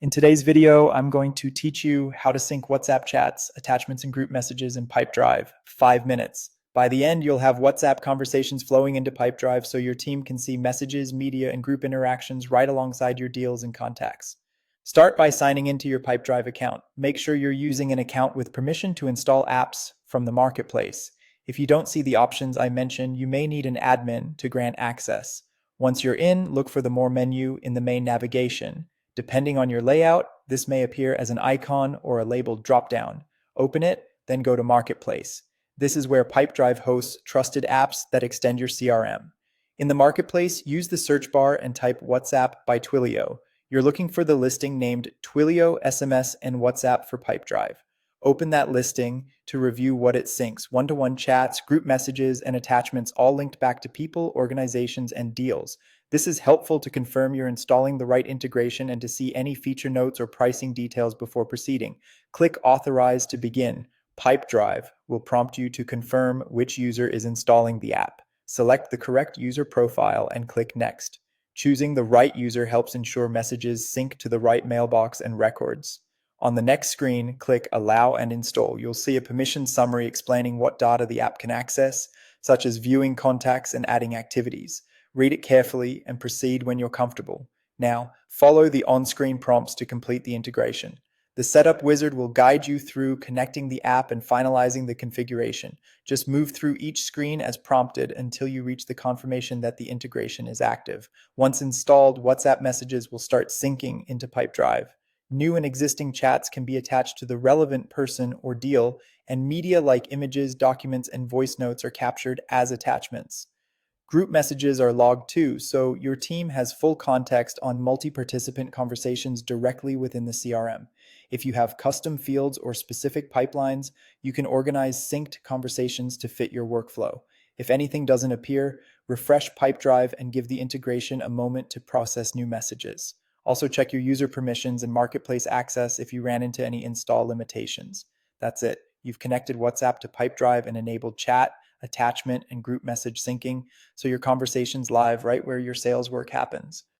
In today's video, I'm going to teach you how to sync WhatsApp chats, attachments, and group messages in Pipedrive. 5 minutes. By the end, you'll have WhatsApp conversations flowing into Pipedrive so your team can see messages, media, and group interactions right alongside your deals and contacts. Start by signing into your Pipedrive account. Make sure you're using an account with permission to install apps from the marketplace. If you don't see the options I mentioned, you may need an admin to grant access. Once you're in, look for the More menu in the main navigation. Depending on your layout, this may appear as an icon or a labeled dropdown. Open it, then go to Marketplace. This is where Pipedrive hosts trusted apps that extend your CRM. In the Marketplace, use the search bar and type WhatsApp by Twilio. You're looking for the listing named Twilio SMS and WhatsApp for Pipedrive. Open that listing to review what it syncs: one-to-one chats, group messages, and attachments, all linked back to people, organizations, and deals. This is helpful to confirm you're installing the right integration and to see any feature notes or pricing details before proceeding. Click Authorize to begin. Pipedrive will prompt you to confirm which user is installing the app. Select the correct user profile and click Next. Choosing the right user helps ensure messages sync to the right mailbox and records. On the next screen, click Allow and Install. You'll see a permission summary explaining what data the app can access, such as viewing contacts and adding activities. Read it carefully and proceed when you're comfortable. Now, follow the on-screen prompts to complete the integration. The setup wizard will guide you through connecting the app and finalizing the configuration. Just move through each screen as prompted until you reach the confirmation that the integration is active. Once installed, WhatsApp messages will start syncing into Pipedrive. New and existing chats can be attached to the relevant person or deal, and media like images, documents, and voice notes are captured as attachments. Group messages are logged too, so your team has full context on multi-participant conversations directly within the CRM. If you have custom fields or specific pipelines, you can organize synced conversations to fit your workflow. If anything doesn't appear, refresh Pipedrive and give the integration a moment to process new messages. Also, check your user permissions and marketplace access if you ran into any install limitations. That's it. You've connected WhatsApp to Pipedrive and enabled chat, attachment, and group message syncing, so your conversation's live right where your sales work happens.